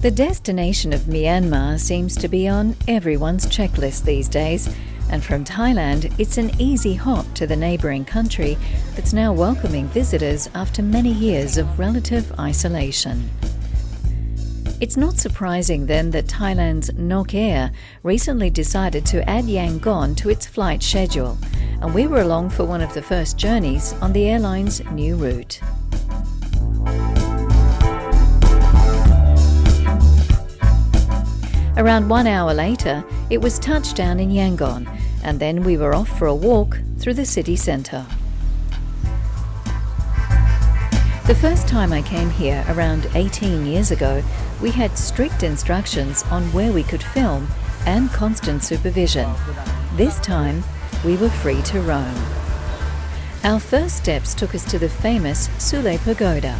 The destination of Myanmar seems to be on everyone's checklist these days, and from Thailand it's an easy hop to the neighbouring country that's now welcoming visitors after many years of relative isolation. It's not surprising then that Thailand's Nok Air recently decided to add Yangon to its flight schedule, and we were along for one of the first journeys on the airline's new route. Around 1 hour later, it was touchdown in Yangon, and then we were off for a walk through the city centre. The first time I came here around 18 years ago, we had strict instructions on where we could film and constant supervision. This time, we were free to roam. Our first steps took us to the famous Stephens Pagoda.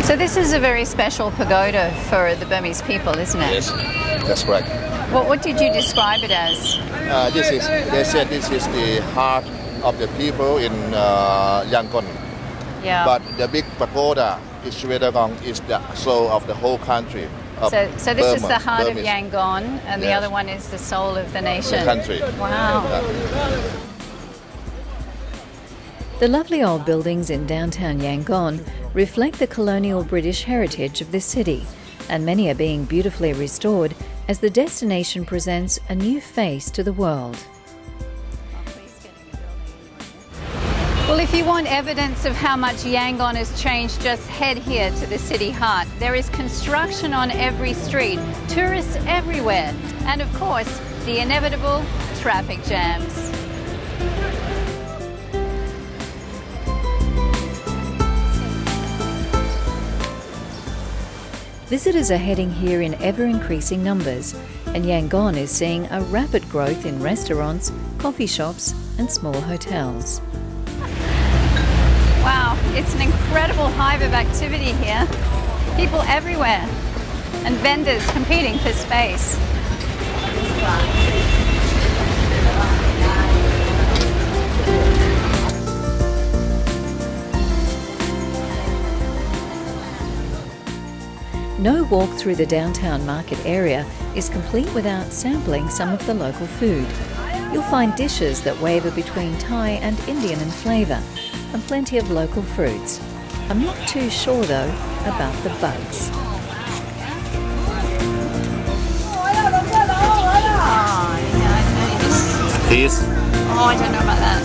So this is a very special pagoda for the Burmese people, isn't it? Yes, that's correct. What did you describe it as? They said this is the heart of the people in Yangon. Yeah. But the big pagoda is the soul of the whole country. So this Burma, is the heart Burmese. of Yangon, and the Yes. other one is the soul of the nation. The country. Wow. The lovely old buildings in downtown Yangon reflect the colonial British heritage of this city, and many are being beautifully restored as the destination presents a new face to the world. Well, if you want evidence of how much Yangon has changed, just head here to the city heart. There is construction on every street, tourists everywhere, and of course, the inevitable traffic jams. Visitors are heading here in ever-increasing numbers, and Yangon is seeing a rapid growth in restaurants, coffee shops and small hotels. Wow, it's an incredible hive of activity here. People everywhere, and vendors competing for space. No walk through the downtown market area is complete without sampling some of the local food. You'll find dishes that waver between Thai and Indian in flavour, and plenty of local fruits. I'm not too sure though about the bugs. Peace. Oh, I don't know about that.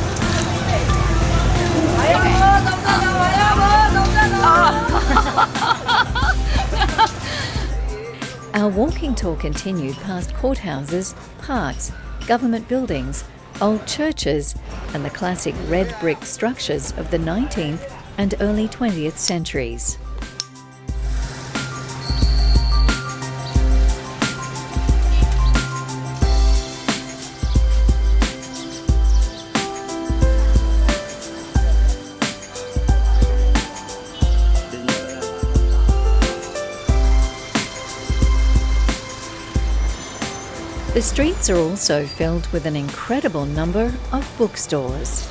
Our walking tour continued past courthouses, parks, government buildings, old churches and the classic red brick structures of the 19th and early 20th centuries. The streets are also filled with an incredible number of bookstores.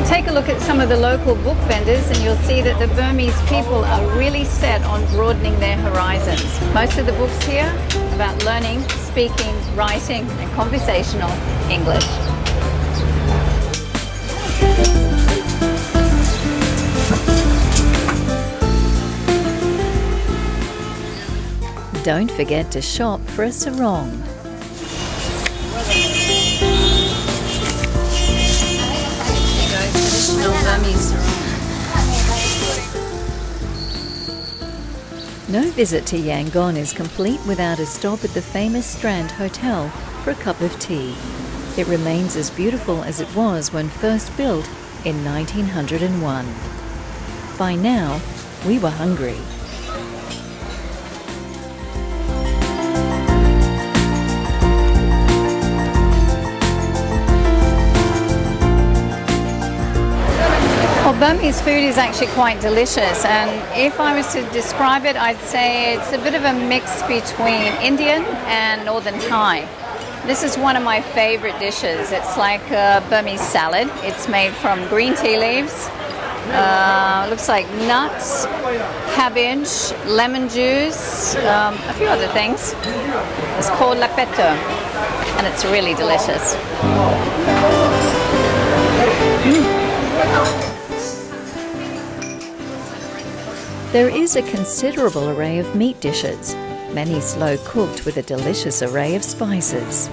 Take a look at some of the local book vendors and you'll see that the Burmese people are really set on broadening their horizons. Most of the books here are about learning, speaking, writing and conversational English. Don't forget to shop for a sarong. No visit to Yangon is complete without a stop at the famous Strand Hotel for a cup of tea. It remains as beautiful as it was when first built in 1901. By now, we were hungry. Well, Burmese food is actually quite delicious, and if I was to describe it, I'd say it's a bit of a mix between Indian and Northern Thai. This is one of my favorite dishes. It's like a Burmese salad. It's made from green tea leaves, Looks like nuts, cabbage, lemon juice, a few other things. It's called lapeto, and it's really delicious. There is a considerable array of meat dishes, many slow cooked with a delicious array of spices.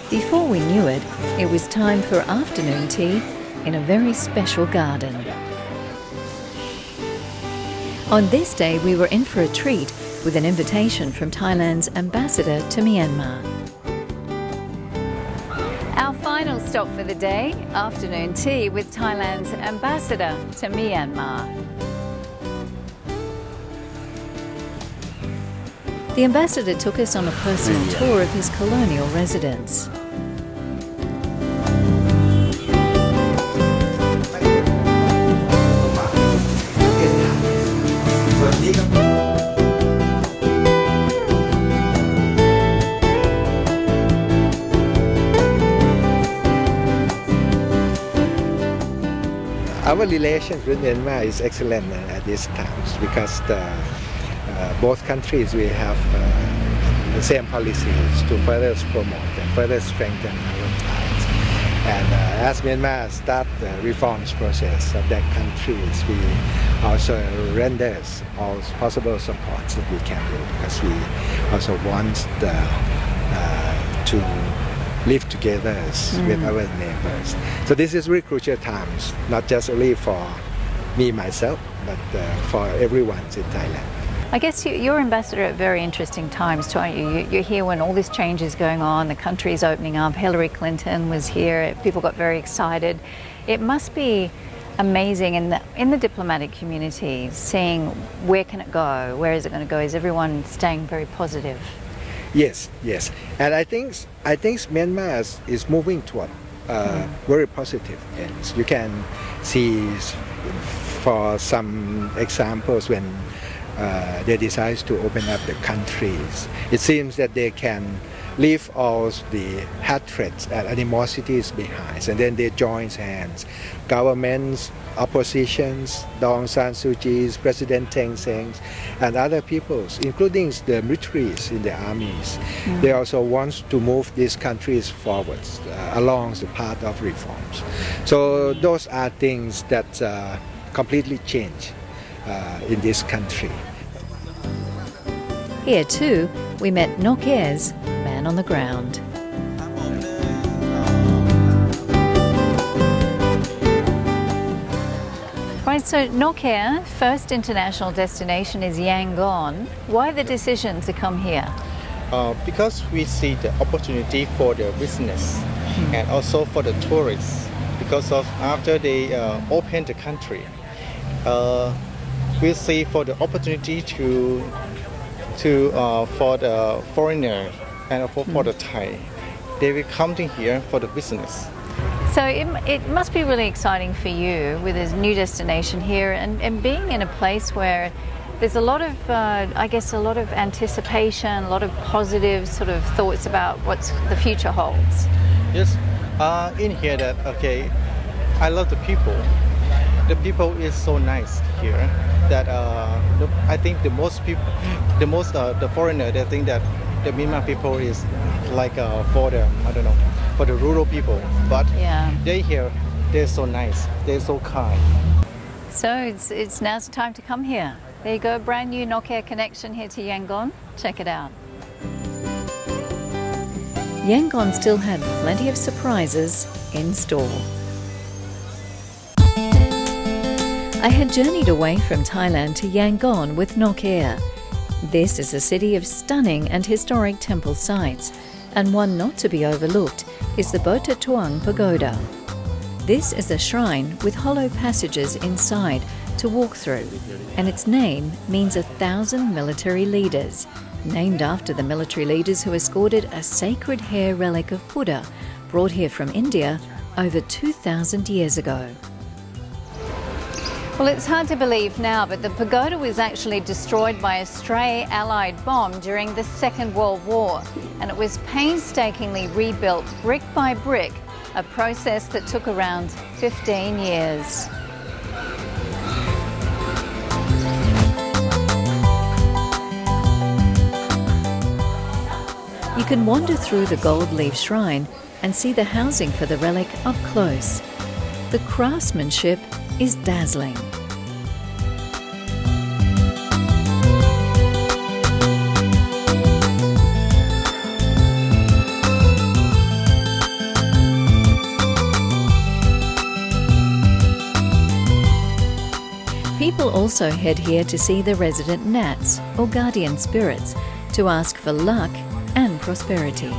Before we knew it, it was time for afternoon tea in a very special garden. On this day, we were in for a treat with an invitation from Thailand's ambassador to Myanmar. Our final stop for the day, afternoon tea with Thailand's ambassador to Myanmar. The ambassador took us on a personal tour of his colonial residence. Our relations with Myanmar is excellent at this time because both countries we have the same policies to further promote and further strengthen our ties. And as Myanmar starts the reforms process of that countries, we also render all possible supports that we can do because we also want to live together with our neighbors. So this is really crucial times, not just only for me, myself, but for everyone in Thailand. I guess you're ambassador at very interesting times too, aren't you? You're here when all this change is going on, the country's opening up, Hillary Clinton was here, people got very excited. It must be amazing in the diplomatic community, seeing where can it go, where is it going to go, is everyone staying very positive? Yes, and I think Myanmar is moving toward very positive ends. You can see, for some examples, when they decide to open up the countries, it seems that they can leave all the hatreds and animosities behind, and then they join hands. Governments, oppositions, Aung San Suu Kyi's, President Thein Sein's, and other peoples, including the militaries in the armies, they also want to move these countries forward along the path of reforms. So those are things that completely change in this country. Here too, we met Nok Air's man on the ground. Right, so Nok Air, first international destination is Yangon. Why the decision to come here? Because we see the opportunity for the business and also for the tourists. Because of after they open the country, we see for the opportunity to for the foreigner and for the Thai, they will come to here for the business. So it must be really exciting for you with this new destination here and being in a place where there's a lot of, I guess, a lot of anticipation, a lot of positive sort of thoughts about what the future holds. Yes, in here that, okay, I love the people. The people is so nice here that I think the foreigner, they think that the Myanmar people is like for the, I don't know, for the rural people, but they here, they're so nice, they're so kind. So it's now's the time to come here. There you go, brand new Nok Air connection here to Yangon. Check it out. Yangon still had plenty of surprises in store. I had journeyed away from Thailand to Yangon with Nok Air. This is a city of stunning and historic temple sites, and one not to be overlooked is the Stephens Pagoda. This is a shrine with hollow passages inside to walk through, and its name means 1,000 military leaders, named after the military leaders who escorted a sacred hair relic of Buddha brought here from India over 2,000 years ago. Well, it's hard to believe now, but the pagoda was actually destroyed by a stray Allied bomb during the Second World War, and it was painstakingly rebuilt brick by brick a process that took around 15 years. You can wander through the gold leaf shrine and see the housing for the relic up close. The craftsmanship is dazzling. People also head here to see the resident nats, or guardian spirits, to ask for luck and prosperity.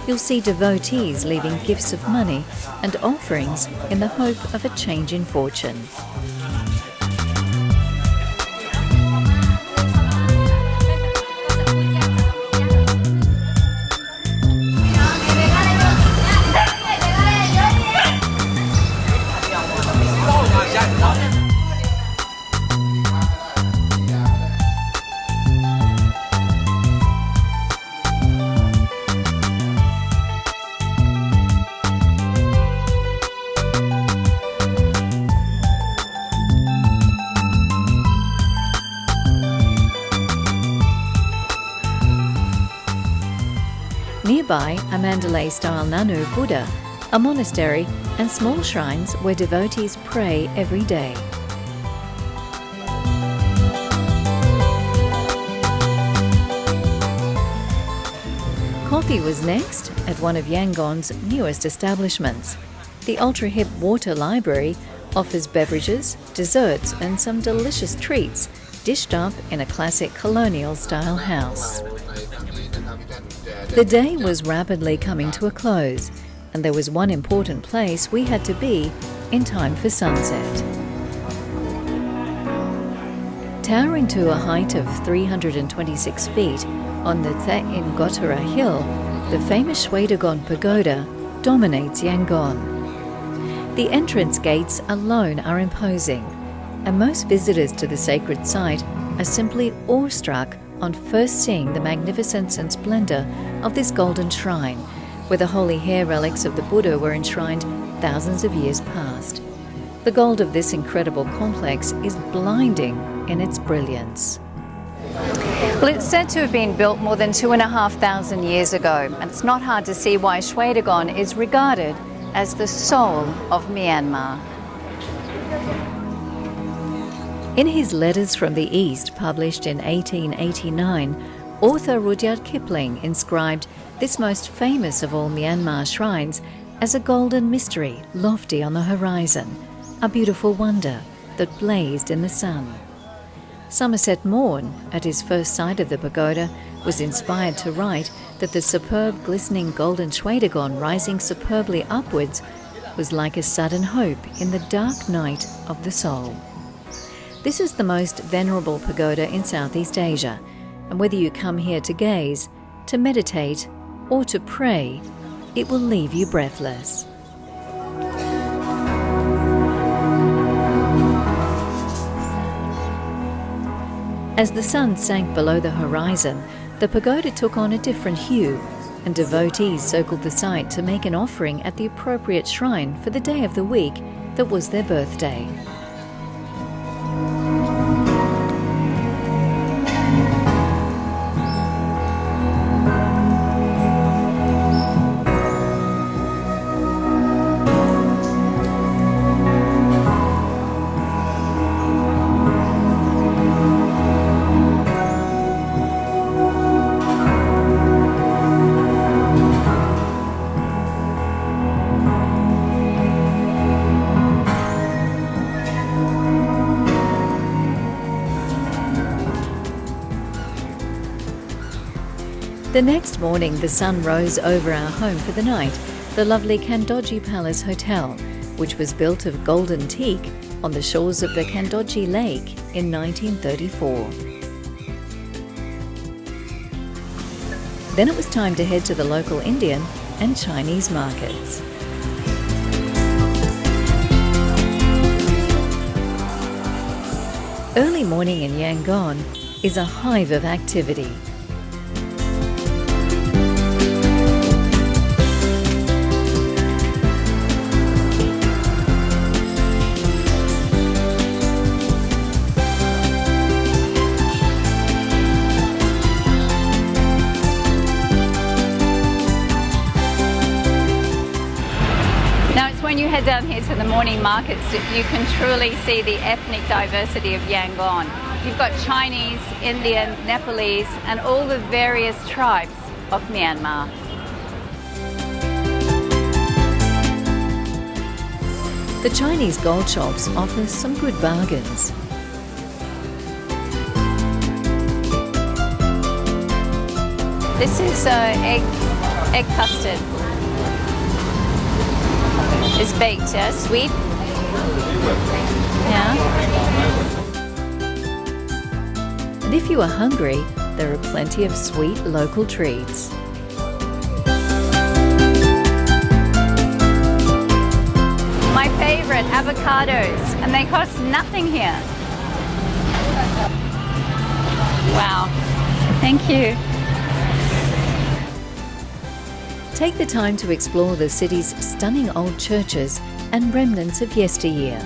You'll see devotees leaving gifts of money and offerings in the hope of a change in fortune. Nearby are Mandalay-style Nanu Buddha, a monastery and small shrines where devotees pray every day. Coffee was next at one of Yangon's newest establishments. The ultra-hip water library offers beverages, desserts and some delicious treats dished up in a classic colonial-style house. The day was rapidly coming to a close, and there was one important place we had to be in time for sunset. Towering to a height of 326 feet on the Thailand hill, the famous Stephens Pagoda dominates Yangon. The entrance gates alone are imposing, and most visitors to the sacred site are simply awestruck on first seeing the magnificence and splendour of this golden shrine, where the holy hair relics of the Buddha were enshrined thousands of years past. The gold of this incredible complex is blinding in its brilliance. Well, it's said to have been built more than 2,500 years ago, and it's not hard to see why Stephens is regarded as the soul of Myanmar. In his Letters from the East, published in 1889, author Rudyard Kipling inscribed this most famous of all Myanmar shrines as a golden mystery lofty on the horizon, a beautiful wonder that blazed in the sun. Somerset Maugham, at his first sight of the pagoda, was inspired to write that the superb glistening golden Stephens rising superbly upwards was like a sudden hope in the dark night of the soul. This is the most venerable pagoda in Southeast Asia, and whether you come here to gaze, to meditate, or to pray, it will leave you breathless. As the sun sank below the horizon, the pagoda took on a different hue, and devotees circled the site to make an offering at the appropriate shrine for the day of the week that was their birthday. The next morning, the sun rose over our home for the night, the lovely Kandoji Palace Hotel, which was built of golden teak on the shores of the Kandoji Lake in 1934. Then it was time to head to the local Indian and Chinese markets. Early morning in Yangon is a hive of activity. When you head down here to the morning markets, you can truly see the ethnic diversity of Yangon. You've got Chinese, Indian, Nepalese, and all the various tribes of Myanmar. The Chinese gold shops offer some good bargains. This is egg custard. It's baked, yeah? Sweet. Yeah. And if you are hungry, there are plenty of sweet local treats. My favourite, avocados, and they cost nothing here. Wow. Thank you. Take the time to explore the city's stunning old churches and remnants of yesteryear.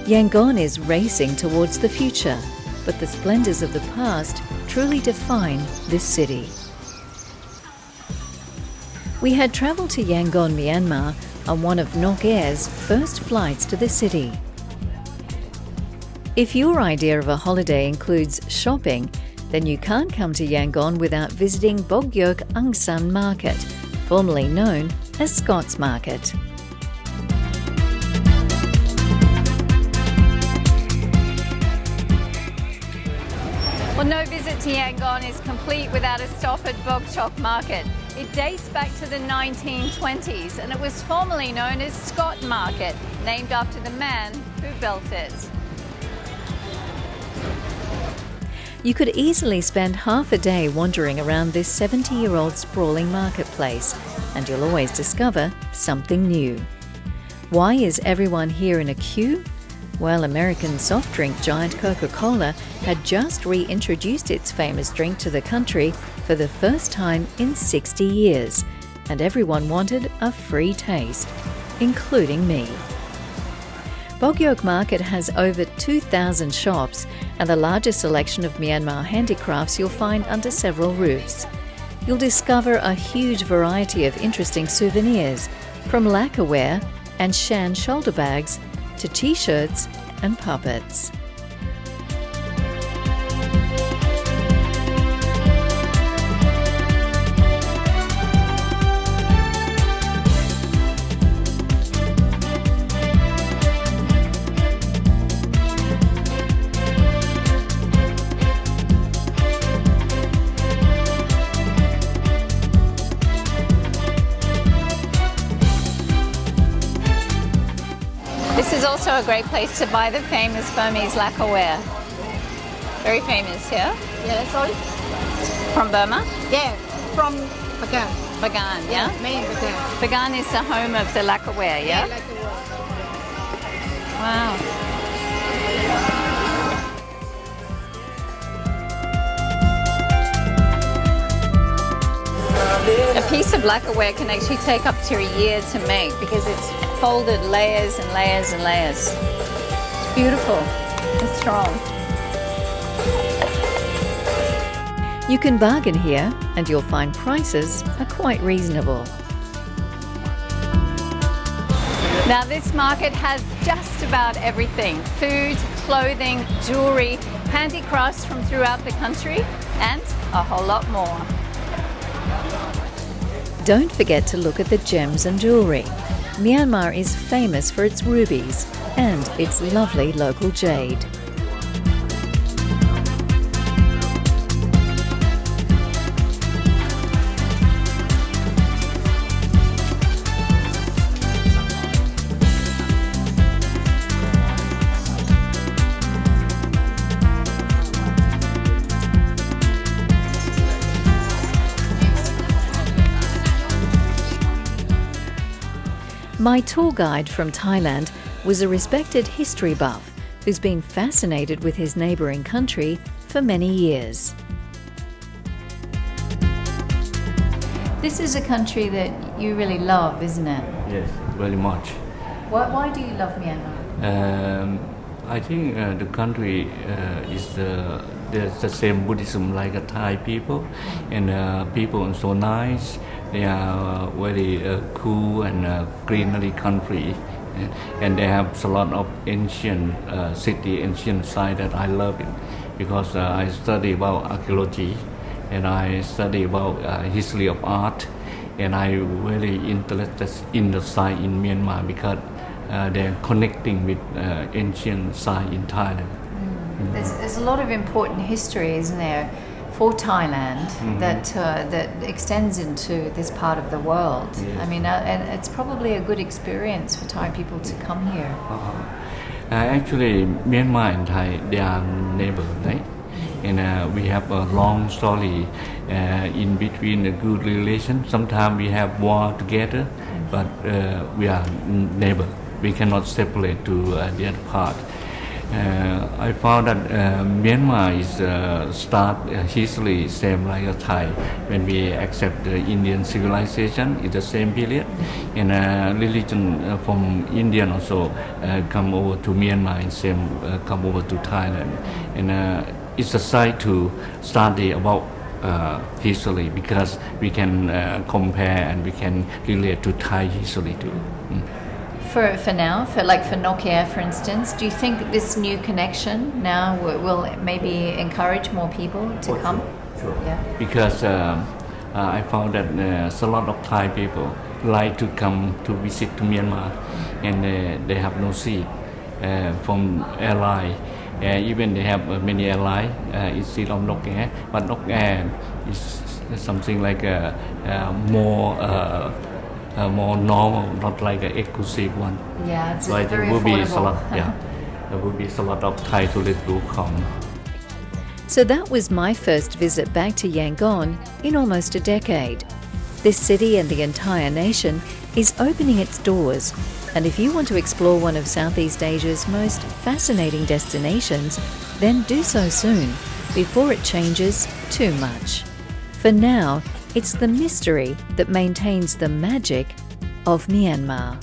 Yangon is racing towards the future, but the splendours of the past truly define this city. We had travelled to Yangon, Myanmar on one of Nok Air's first flights to the city. If your idea of a holiday includes shopping, then you can't come to Yangon without visiting Kyauk Oo Market, formerly known as Scott's Market. Well, no visit to Yangon is complete without a stop at Kyauk Market. It dates back to the 1920s and it was formerly known as Scott Market, named after the man who built it. You could easily spend half a day wandering around this 70-year-old sprawling marketplace, and you'll always discover something new. Why is everyone here in a queue? Well, American soft drink giant Coca-Cola had just reintroduced its famous drink to the country for the first time in 60 years, and everyone wanted a free taste, including me. Kyauk Market has over 2,000 shops and the largest selection of Myanmar handicrafts you'll find under several roofs. You'll discover a huge variety of interesting souvenirs, from lacquerware and Shan shoulder bags to t-shirts and puppets. This is also a great place to buy the famous Burmese lacquerware. Very famous here. Yeah, sorry. From Burma? Yeah, from Bagan. Bagan, yeah? Main Bagan. Bagan is the home of the lacquerware, yeah? Like the world. Wow. A piece of lacquerware can actually take up to a year to make because it's folded layers and layers and layers. It's beautiful and strong. You can bargain here and you'll find prices are quite reasonable. Now this market has just about everything: food, clothing, jewellery, handicrafts from throughout the country, and a whole lot more. Don't forget to look at the gems and jewellery. Myanmar is famous for its rubies and its lovely local jade. My tour guide from Thailand was a respected history buff who's been fascinated with his neighbouring country for many years. This is a country that you really love, isn't it? Yes, very much. Why do you love Myanmar? I think the country is there's the same Buddhism like Thai people, and people are so nice. They are very cool and greenery country, and they have a lot of ancient city, ancient site that I love it because I study about archaeology and I study about history of art, and I really interested in the site in Myanmar because they're connecting with ancient site in Thailand. There's a lot of important history, isn't there, for Thailand that extends into this part of the world. Yes. I mean, and it's probably a good experience for Thai people to come here. Actually, Myanmar and Thai, they are neighbors, right? And we have a long story in between a good relation. Sometimes we have war together, but we are neighbors. We cannot separate to the other part. I found that Myanmar is start history same like a Thai. When we accept the Indian civilization, it's the same period, and religion from Indian also come over to Myanmar and same come over to Thailand, and it's a site to study about history because we can compare and we can relate to Thai history too. For now, for Nok Air, for instance, do you think this new connection now will maybe encourage more people to come? Sure. Yeah. Because I found that a lot of Thai people like to come to visit to Myanmar, and they have no seat from airline. Even they have many airlines instead of Nok Air, but Nok Air is something like more normal, not like an exclusive one. Yeah, it's so I very think will be a affordable. lot. Yeah, there will be a lot of Thai tourists who come. So that was my first visit back to Yangon in almost a decade. This city and the entire nation is opening its doors, and if you want to explore one of Southeast Asia's most fascinating destinations, then do so soon, before it changes too much. For now, it's the mystery that maintains the magic of Myanmar.